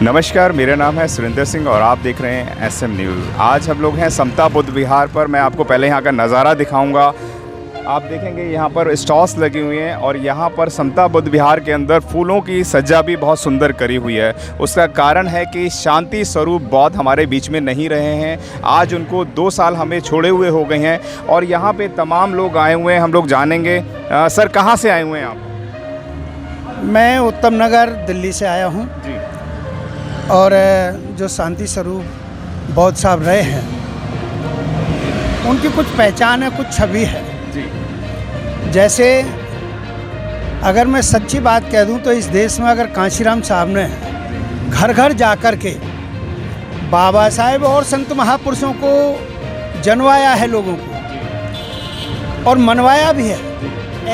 नमस्कार, मेरा नाम है सुरेंद्र सिंह और आप देख रहे हैं SM न्यूज़। आज हम लोग हैं समता बुद्ध विहार पर। मैं आपको पहले यहाँ का नज़ारा दिखाऊंगा। आप देखेंगे यहाँ पर स्टॉल्स लगी हुई हैं और यहाँ पर समता बुद्ध विहार के अंदर फूलों की सज्जा भी बहुत सुंदर करी हुई है। उसका कारण है कि शांति स्वरूप बौद्ध हमारे बीच में नहीं रहे हैं। आज उनको 2 साल हमें छोड़े हुए हो गए हैं और यहाँ पे तमाम लोग आए हुए हैं। हम लोग जानेंगे। सर, कहाँ से आए हुए हैं आप? मैं उत्तम नगर दिल्ली से आया हूँ जी। और जो शांति स्वरूप बौद्ध साहब रहे हैं उनकी कुछ पहचान है, कुछ छवि है जी। जैसे अगर मैं सच्ची बात कह दूं तो इस देश में अगर कांशीराम साहब ने घर घर जा कर के बाबा साहेब और संत महापुरुषों को जनवाया है, लोगों को और मनवाया भी है,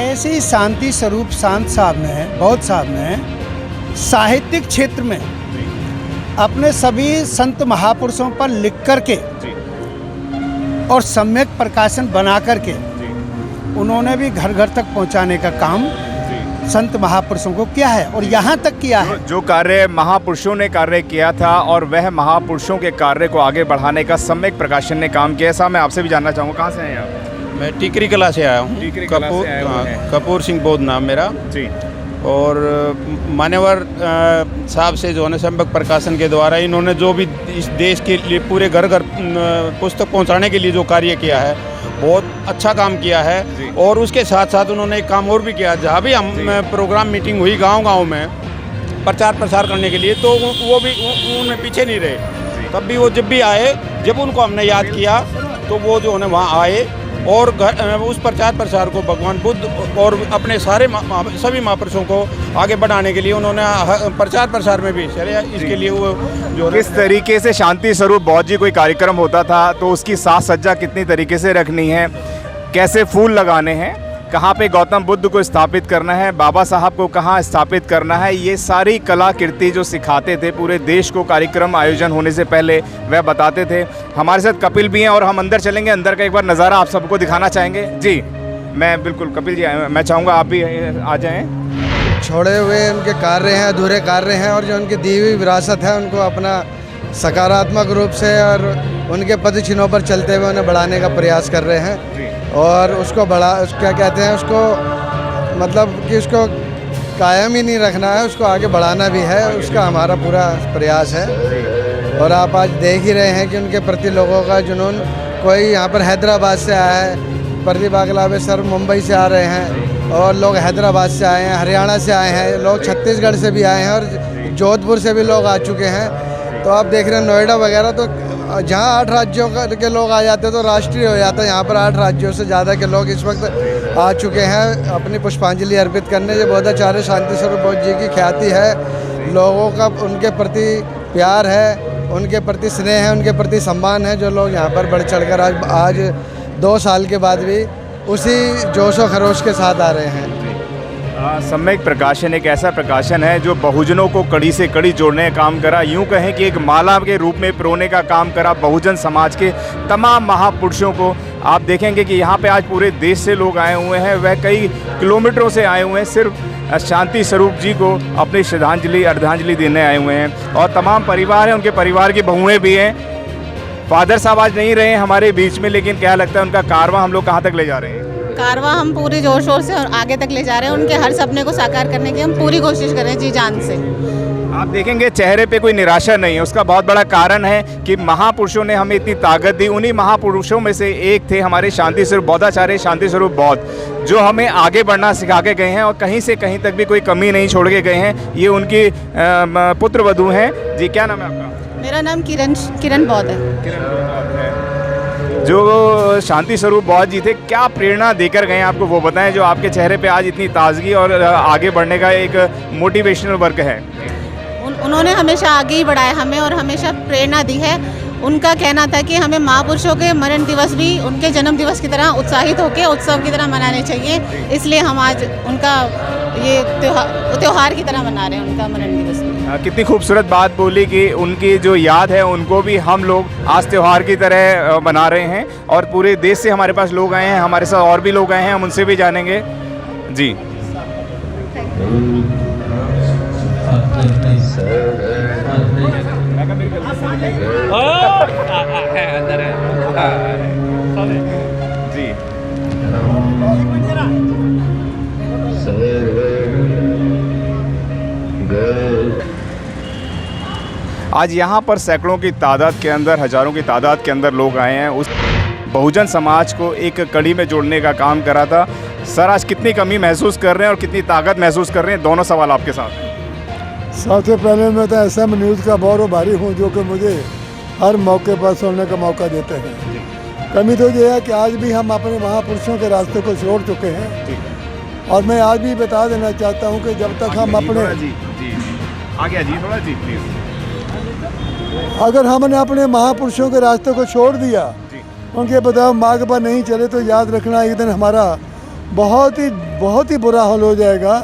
ऐसे ही शांति स्वरूप शांत साहब ने, बौद्ध साहब ने साहित्यिक क्षेत्र में अपने सभी संत महापुरुषों पर लिख करके और सम्यक प्रकाशन बना करके उन्होंने भी घर घर तक पहुंचाने का काम संत महापुरुषों को किया है और यहाँ तक किया है। जो कार्य महापुरुषों ने कार्य किया था और वह महापुरुषों के कार्य को आगे बढ़ाने का सम्यक प्रकाशन ने काम किया। ऐसा मैं आपसे भी जानना चाहूँगा, कहाँ से हैं आप? मैं टिकरी कला से आया हूँ। कपूर सिंह बौद्ध नाम मेरा जी। और मान्यवर साहब से जो है सम्यक प्रकाशन के द्वारा इन्होंने जो भी इस देश के लिए पूरे घर घर पुस्तक पहुंचाने के लिए जो कार्य किया है, बहुत अच्छा काम किया है। और उसके साथ साथ उन्होंने एक काम और भी किया, जहाँ भी हम प्रोग्राम मीटिंग हुई गांव-गांव में प्रचार प्रसार करने के लिए, तो वो भी उनमें पीछे नहीं रहे। तब भी वो जब भी आए, जब उनको हमने याद किया तो वो जो है वहाँ आए और उस प्रचार प्रसार को भगवान बुद्ध और अपने सभी महापुरुषों को आगे बढ़ाने के लिए उन्होंने प्रचार प्रसार में भी चले। इसके लिए वो जो किस तरीके से शांति स्वरूप बौद्ध जी कोई कार्यक्रम होता था तो उसकी साज सज्जा कितनी तरीके से रखनी है, कैसे फूल लगाने हैं, कहाँ पे गौतम बुद्ध को स्थापित करना है, बाबा साहब को कहाँ स्थापित करना है, ये सारी कलाकृति जो सिखाते थे पूरे देश को, कार्यक्रम आयोजन होने से पहले वह बताते थे। हमारे साथ कपिल भी हैं और हम अंदर चलेंगे। अंदर का एक बार नज़ारा आप सबको दिखाना चाहेंगे। जी, मैं बिल्कुल कपिल जी, मैं चाहूँगा आप भी आ जाएँ। छोड़े हुए उनके कार्य हैं, अधूरे कार्य हैं और जो उनकी दी हुई विरासत है उनको अपना सकारात्मक रूप से और उनके पदचिन्हों पर चलते हुए उन्हें बढ़ाने का प्रयास कर रहे हैं। और उसको क्या कहते हैं, उसको मतलब कि उसको कायम ही नहीं रखना है, उसको आगे बढ़ाना भी है, उसका हमारा पूरा प्रयास है। और आप आज देख ही रहे हैं कि उनके प्रति लोगों का जुनून, कोई यहाँ पर हैदराबाद से आया है, प्रदीप बागलावे सर मुंबई से आ रहे हैं और लोग हैदराबाद से आए हैं, हरियाणा से आए हैं, लोग छत्तीसगढ़ से भी आए हैं और जोधपुर से भी लोग आ चुके हैं। तो आप देख रहे हैं नोएडा वगैरह, तो जहाँ 8 राज्यों के लोग आ जाते तो राष्ट्रीय हो जाता। यहाँ पर 8 राज्यों से ज़्यादा के लोग इस वक्त आ चुके हैं अपनी पुष्पांजलि अर्पित करने। ये बोधाचार्य शांति स्वरूप बौद्ध जी की ख्याति है, लोगों का उनके प्रति प्यार है, उनके प्रति स्नेह है, उनके प्रति सम्मान है, जो लोग यहाँ पर बढ़ चढ़कर आज 2 साल के बाद भी उसी जोश व खरोश के साथ आ रहे हैं। सम्यक प्रकाशन एक ऐसा प्रकाशन है जो बहुजनों को कड़ी से कड़ी जोड़ने का काम करा। यूं कहें कि एक माला के रूप में पिरोने का काम करा बहुजन समाज के तमाम महापुरुषों को। आप देखेंगे कि यहाँ पे आज पूरे देश से लोग आए हुए हैं, वह कई किलोमीटरों से आए हुए हैं, सिर्फ शांति स्वरूप जी को अपनी श्रद्धांजलि अर्धांजलि देने आए हुए हैं। और तमाम परिवार हैं, उनके परिवार की बहुएँ भी हैं। फादर साहब आज नहीं रहे हमारे बीच में, लेकिन क्या लगता है उनका कारवां हम लोग कहाँ तक ले जा रहे हैं? कारवां हम पूरे जोर शोर से और आगे तक ले जा रहे हैं। उनके हर सपने को साकार करने की हम पूरी कोशिश कर रहे हैं जी जान से। आप देखेंगे चेहरे पे कोई निराशा नहीं है। उसका बहुत बड़ा कारण है कि महापुरुषों ने हमें इतनी ताकत दी। उन्हीं महापुरुषों में से एक थे हमारे शांति स्वरूप बौद्धाचार्य शांति स्वरूप बौद्ध, जो हमें आगे बढ़ना सिखा के गए हैं और कहीं से कहीं तक भी कोई कमी नहीं छोड़ के गए हैं। ये उनकी पुत्र वधू हैं। जी, क्या नाम है आपका? मेरा नाम किरण बौद्ध है। जो शांति स्वरूप बौद्ध जी थे, क्या प्रेरणा देकर गए आपको वो बताएं, जो आपके चेहरे पे आज इतनी ताजगी और आगे बढ़ने का एक मोटिवेशनल वर्क है? उन्होंने हमेशा आगे ही बढ़ाया हमें और हमेशा प्रेरणा दी है। उनका कहना था कि हमें महापुरुषों के मरण दिवस भी उनके जन्म दिवस की तरह उत्साहित होकर उत्सव की तरह मनाने चाहिए। इसलिए हम आज उनका ये त्योहार की तरह मना रहे हैं, उनका मरण दिवस। कितनी खूबसूरत बात बोली कि उनकी जो याद है उनको भी हम लोग आज त्यौहार की तरह मना रहे हैं। और पूरे देश से हमारे पास लोग आए हैं, हमारे साथ और भी लोग आए हैं, हम उनसे भी जानेंगे। जी, जी आज यहाँ पर सैकड़ों की तादाद के अंदर, हज़ारों की तादाद के अंदर लोग आए हैं। उस बहुजन समाज को एक कड़ी में जोड़ने का काम करा था। सर, आज कितनी कमी महसूस कर रहे हैं और कितनी ताकत महसूस कर रहे हैं? दोनों सवाल आपके साथ हैं। सबसे पहले मैं तो SM न्यूज़ का बहुत भारी हूँ, जो कि मुझे हर मौके पर सुनने का मौका देते हैं। कमी तो ये है कि आज भी हम अपने महापुरुषों के रास्ते को छोड़ चुके हैं, और मैं आज भी बता देना चाहता हूँ कि जब तक हम अपने आगे जी थोड़ा जी प्लीज़। अगर हमने अपने महापुरुषों के रास्ते को छोड़ दिया, उनके बताए मार्ग पर नहीं चले, तो याद रखना एक दिन हमारा बहुत ही बुरा हाल हो जाएगा।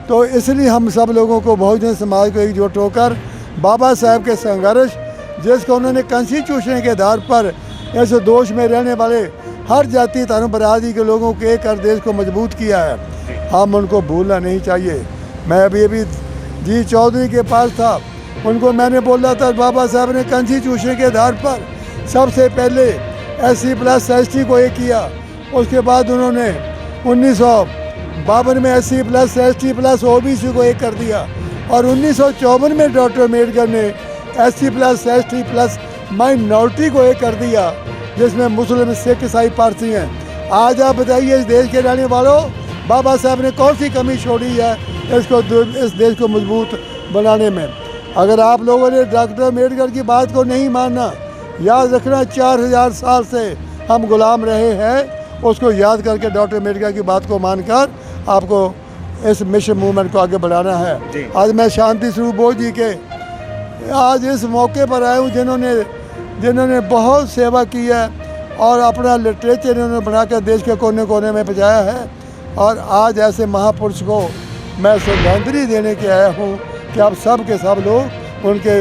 तो इसलिए हम सब लोगों को, बहुजन समाज को एकजुट होकर बाबा साहब के संघर्ष, जिसको उन्होंने कॉन्स्टिट्यूशन के आधार पर ऐसे दोष में रहने वाले हर जाति धर्म बरादरी के लोगों के एक कर देश को मजबूत किया है, हम उनको भूलना नहीं चाहिए। मैं अभी जी चौधरी के पास था, उनको मैंने बोला था बाबा साहब ने कॉन्स्टिट्यूशन के आधार पर सबसे पहले SC+ ST को एक किया, उसके बाद उन्होंने 1952 में SC+ ST+ OBC को एक कर दिया, और 1954 में डॉक्टर अम्बेडकर ने SC+ ST+ माइनॉरिटी को एक कर दिया, जिसमें मुस्लिम, सिख, ईसाई, पारसी हैं। आज आप बताइए, इस देश के रहने वालों, बाबा साहब ने कौन सी कमी छोड़ी है इस देश को मजबूत बनाने में? अगर आप लोगों ने डॉक्टर अम्बेडकर की बात को नहीं मानना, याद रखना 4000 साल से हम गुलाम रहे हैं, उसको याद करके डॉक्टर अम्बेडकर की बात को मानकर आपको इस मिशन मूवमेंट को आगे बढ़ाना है। आज मैं शांति स्वरूप बोस जी के आज इस मौके पर आया हूँ, जिन्होंने बहुत सेवा की है और अपना लिटरेचर इन्होंने बनाकर देश के कोने कोने में पहुँचाया है। और आज ऐसे महापुरुष को मैं श्रद्धांजलि देने के आया हूँ कि आप सब के सब लोग उनके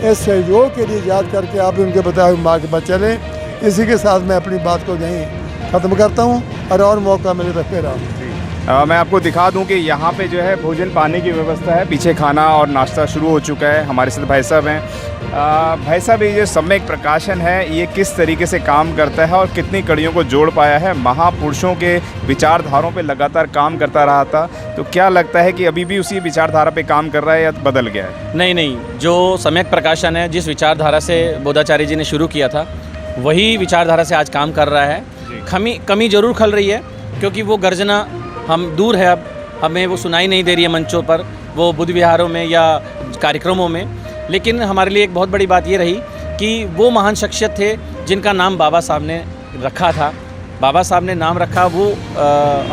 इस सहयोग के लिए याद करके आप उनके बताए हुए मार्ग पर चलें। इसी के साथ मैं अपनी बात को यहीं ख़त्म करता हूँ, और मौका मिले तो फिर मैं आपको दिखा दूं कि यहाँ पे जो है भोजन पानी की व्यवस्था है। पीछे खाना और नाश्ता शुरू हो चुका है। हमारे साथ भाई साहब हैं। भाई साहब, ये सम्यक प्रकाशन है, ये किस तरीके से काम करता है और कितनी कड़ियों को जोड़ पाया है? महापुरुषों के विचारधारों पे लगातार काम करता रहा था, तो क्या लगता है कि अभी भी उसी विचारधारा पे काम कर रहा है या बदल गया है? नहीं, जो सम्यक प्रकाशन है, जिस विचारधारा से बोधाचार्य जी ने शुरू किया था, वही विचारधारा से आज काम कर रहा है। कमी जरूर खल रही है, क्योंकि वो गर्जना हम दूर है, अब हमें वो सुनाई नहीं दे रही है मंचों पर, वो बुद्ध विहारों में या कार्यक्रमों में। लेकिन हमारे लिए एक बहुत बड़ी बात ये रही कि वो महान शख्सियत थे जिनका नाम बाबा साहब ने रखा था। बाबा साहब ने नाम रखा, वो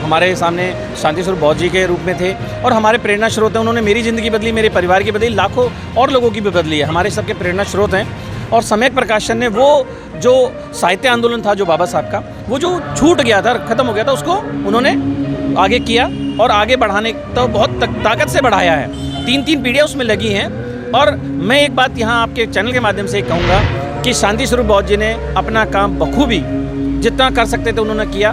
हमारे सामने शांति स्वरूप बोस जी के रूप में थे और हमारे प्रेरणा स्रोत हैं। उन्होंने मेरी ज़िंदगी बदली, मेरे परिवार की बदली, लाखों और लोगों की भी बदली है, हमारे सबके प्रेरणा स्रोत हैं। और सम्यक प्रकाशन ने वो जो साहित्य आंदोलन था जो बाबा साहब का, वो जो छूट गया था, ख़त्म हो गया था, उसको उन्होंने आगे किया और आगे बढ़ाने तो बहुत ताकत से बढ़ाया है। 3 पीढ़ियाँ उसमें लगी हैं। और मैं एक बात यहाँ आपके चैनल के माध्यम से कहूँगा कि शांति स्वरूप बोस जी ने अपना काम बखूबी जितना कर सकते थे उन्होंने किया।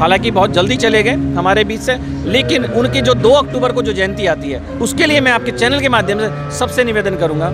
हालांकि बहुत जल्दी चले गए हमारे बीच से, लेकिन उनकी जो 2 अक्टूबर को जो जयंती आती है, उसके लिए मैं आपके चैनल के माध्यम से सबसे निवेदन करूँगा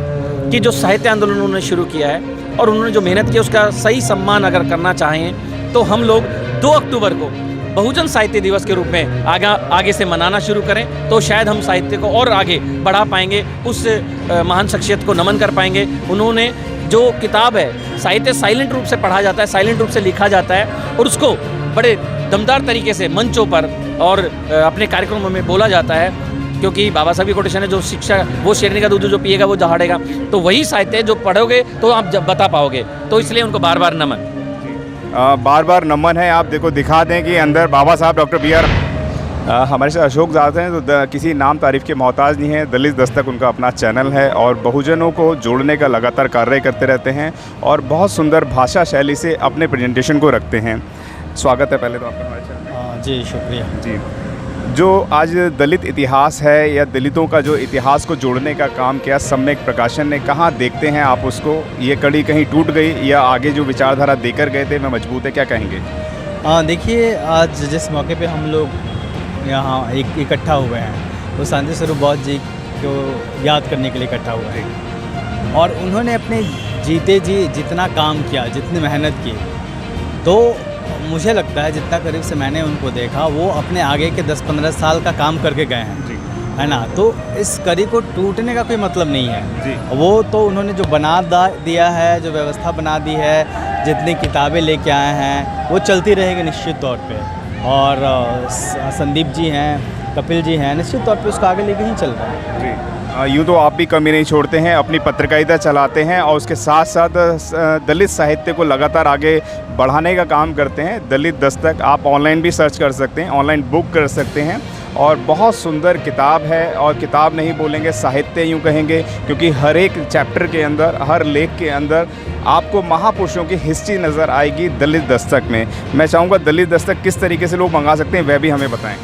कि जो साहित्य आंदोलन उन्होंने शुरू किया है और उन्होंने जो मेहनत की, उसका सही सम्मान अगर करना चाहें तो हम लोग 2 अक्टूबर को बहुजन साहित्य दिवस के रूप में आगे से मनाना शुरू करें, तो शायद हम साहित्य को और आगे बढ़ा पाएंगे, उस महान शख्सियत को नमन कर पाएंगे। उन्होंने जो किताब है, साहित्य साइलेंट रूप से पढ़ा जाता है, साइलेंट रूप से लिखा जाता है और उसको बड़े दमदार तरीके से मंचों पर और अपने कार्यक्रमों में बोला जाता है, क्योंकि बाबा साहब की कोटेशन है, जो शिक्षा वो शेरनी का दूध जो पिएगा वो दहाड़ेगा। तो वही साहित्य जो पढ़ोगे तो आप जब बता पाओगे, तो इसलिए उनको बार बार नमन। बार बार नमन है। आप देखो, दिखा दें कि अंदर बाबा साहब डॉक्टर BR हमारे साथ अशोक ज़ाद हैं, तो किसी नाम तारीफ़ के मोहताज नहीं है। दलित दस्तक उनका अपना चैनल है और बहुजनों को जोड़ने का लगातार कार्य करते रहते हैं और बहुत सुंदर भाषा शैली से अपने प्रेजेंटेशन को रखते हैं। स्वागत है पहले तो आपका हमारे चैनल। जी शुक्रिया जी। जो आज दलित इतिहास है या दलितों का जो इतिहास को जोड़ने का काम किया सम्यक प्रकाशन ने, कहाँ देखते हैं आप उसको? ये कड़ी कहीं टूट गई या आगे जो विचारधारा देकर गए थे वह मजबूत है, क्या कहेंगे? देखिए, आज जिस मौके पे हम लोग यहाँ इकट्ठा हुए हैं, वो शांति स्वरूप बोस जी को याद करने के लिए इकट्ठा हुआ है। और उन्होंने अपने जीते जी जितना काम किया, जितनी मेहनत की, तो मुझे लगता है जितना करीब से मैंने उनको देखा, वो अपने आगे के 10-15 साल का काम करके गए हैं, है ना। तो इस कड़ी को टूटने का कोई मतलब नहीं है। वो तो उन्होंने जो दिया है, जो व्यवस्था बना दी है, जितनी किताबें लेके आए हैं, वो चलती रहेगी निश्चित तौर पे। और संदीप जी हैं, कपिल जी हैं, निश्चित तौर पे उसको आगे लेके ही चल रहा है। यूँ तो आप भी कमी नहीं छोड़ते हैं, अपनी पत्रकारिता चलाते हैं और उसके साथ साथ दलित साहित्य को लगातार आगे बढ़ाने का काम करते हैं। दलित दस्तक आप ऑनलाइन भी सर्च कर सकते हैं, ऑनलाइन बुक कर सकते हैं और बहुत सुंदर किताब है। और किताब नहीं बोलेंगे, साहित्य यूँ कहेंगे, क्योंकि हर एक चैप्टर के अंदर, हर लेख के अंदर आपको महापुरुषों की हिस्ट्री नज़र आएगी दलित दस्तक में। मैं चाहूँगा दलित दस्तक किस तरीके से लोग मंगा सकते हैं वह भी हमें बताएँ।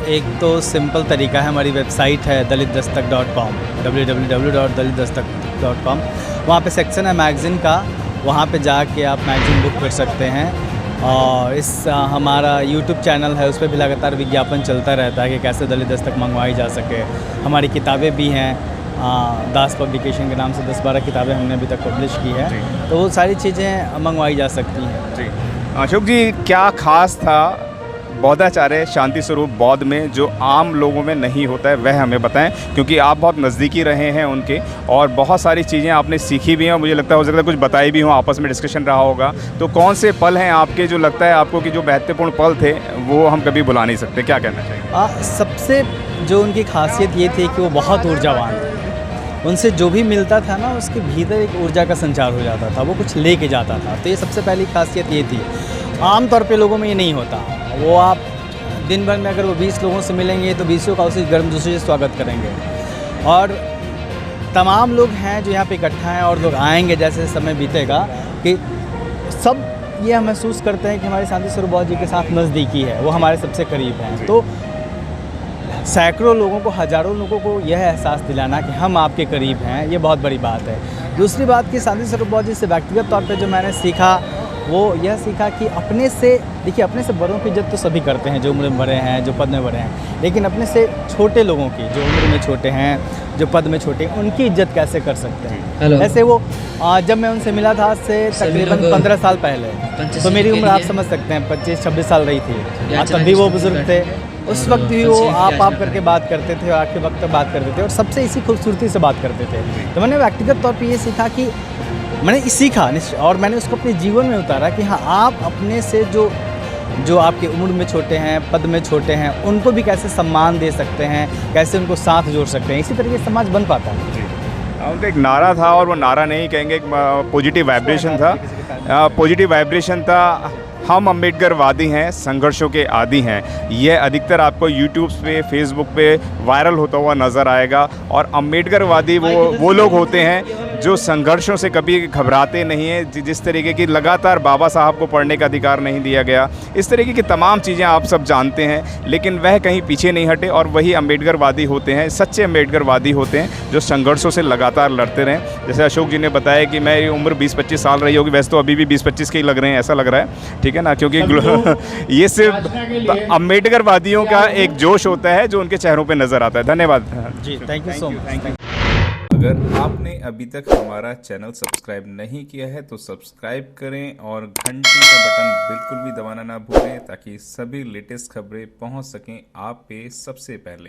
एक तो सिंपल तरीका है, हमारी वेबसाइट है dalitdastak.com, www.dalitdastak.com। वहाँ पे सेक्शन है मैगज़ीन का, वहाँ पे जाके आप मैगज़ीन बुक कर सकते हैं। और हमारा यूट्यूब चैनल है, उस पर भी लगातार विज्ञापन चलता रहता है कि कैसे दलित दस्तक मंगवाई जा सके। हमारी किताबें भी हैं, दास पब्लिकेशन के नाम से 10-12 किताबें हमने अभी तक पब्लिश की है, तो वो सारी चीज़ें मंगवाई जा सकती हैं। जी अशोक जी, क्या खास था बौद्धाचार्य शांति स्वरूप बौद्ध में जो आम लोगों में नहीं होता है, वह हमें बताएं, क्योंकि आप बहुत नज़दीकी रहे हैं उनके और बहुत सारी चीज़ें आपने सीखी भी हैं। मुझे लगता है हो सकता है कुछ बताई भी हों, आपस में डिस्कशन रहा होगा। तो कौन से पल हैं आपके जो लगता है आपको कि जो महत्वपूर्ण पल थे वो हम कभी भुला नहीं सकते, क्या कहना चाहिए? सबसे जो उनकी खासियत ये थी कि वो बहुत ऊर्जावान थे। उनसे जो भी मिलता था ना, उसके भीतर एक ऊर्जा का संचार हो जाता था, वो कुछ ले के जाता था। तो ये सबसे पहली खासियत ये थी। आम तौर पे लोगों में ये नहीं होता। वो आप दिन भर में अगर वो 20 लोगों से मिलेंगे तो 20 का उसी गर्म दूसरे से स्वागत करेंगे। और तमाम लोग हैं जो यहाँ पे इकट्ठा हैं और लोग आएंगे जैसे समय बीतेगा, कि सब ये महसूस करते हैं कि हमारे शांति स्वरूप बौद्ध जी के साथ नज़दीकी है, वो हमारे सबसे करीब हैं। तो सैकड़ों लोगों को, हज़ारों लोगों को यह एहसास दिलाना कि हम आपके करीब हैं, ये बहुत बड़ी बात है। दूसरी बात कि शांति स्वरूप बौद्ध जी से व्यक्तिगत तौर पे जो मैंने सीखा, वो यह सीखा कि अपने से, देखिए, अपने से बड़ों की इज्जत तो सभी करते हैं, जो उम्र में बड़े हैं, जो पद में बड़े हैं, लेकिन अपने से छोटे लोगों की, जो उम्र में छोटे हैं, जो पद में छोटे हैं, उनकी इज्जत कैसे कर सकते हैं। ऐसे वो जब मैं उनसे मिला था आज से तकरीबन 15 साल पहले, तो मेरी उम्र आप समझ सकते हैं 25-26 साल रही थी। तब भी वो बुज़ुर्ग थे, उस वक्त भी वो आप करके बात करते थे और आखिरी वक्त तक बात करते थे और सबसे इसी खूबसूरती से बात करते थे। तो मैंने व्यक्तिगत तौर पे ये सीखा कि मैंने सीखा और मैंने उसको अपने जीवन में उतारा कि हाँ, आप अपने से जो आपकी उम्र में छोटे हैं, पद में छोटे हैं, उनको भी कैसे सम्मान दे सकते हैं, कैसे उनको साथ जोड़ सकते हैं, इसी तरीके से समाज बन पाता है। उनका एक नारा था, और वो नारा नहीं कहेंगे, एक पॉजिटिव वाइब्रेशन था। पॉजिटिव वाइब्रेशन था, हम अम्बेडकरवादी हैं, संघर्षों के आदी हैं। यह अधिकतर आपको यूट्यूब पे, फेसबुक पे वायरल होता हुआ नज़र आएगा। और अम्बेडकरवादी वो लोग होते हैं जो संघर्षों से कभी घबराते नहीं हैं। जिस तरीके की लगातार बाबा साहब को पढ़ने का अधिकार नहीं दिया गया, इस तरीके की तमाम चीज़ें आप सब जानते हैं, लेकिन वह कहीं पीछे नहीं हटे और वही अम्बेडकरवादी होते हैं, सच्चे अम्बेडकरवादी होते हैं जो संघर्षों से लगातार लड़ते रहें। जैसे अशोक जी ने बताया कि मेरी उम्र 20-25 साल रही होगी, वैसे तो अभी भी 20-25 के ही लग रहे हैं, ऐसा लग रहा है, ठीक है ना, क्योंकि ये सिर्फ अम्बेडकरवादियों का एक जोश होता है जो उनके चेहरों पे नज़र आता है। धन्यवाद जी, थैंक यू सो मच। अगर आपने अभी तक हमारा चैनल सब्सक्राइब नहीं किया है तो सब्सक्राइब करें और घंटी का बटन बिल्कुल भी दबाना ना भूलें, ताकि सभी लेटेस्ट खबरें पहुंच सकें आप पे सबसे पहले।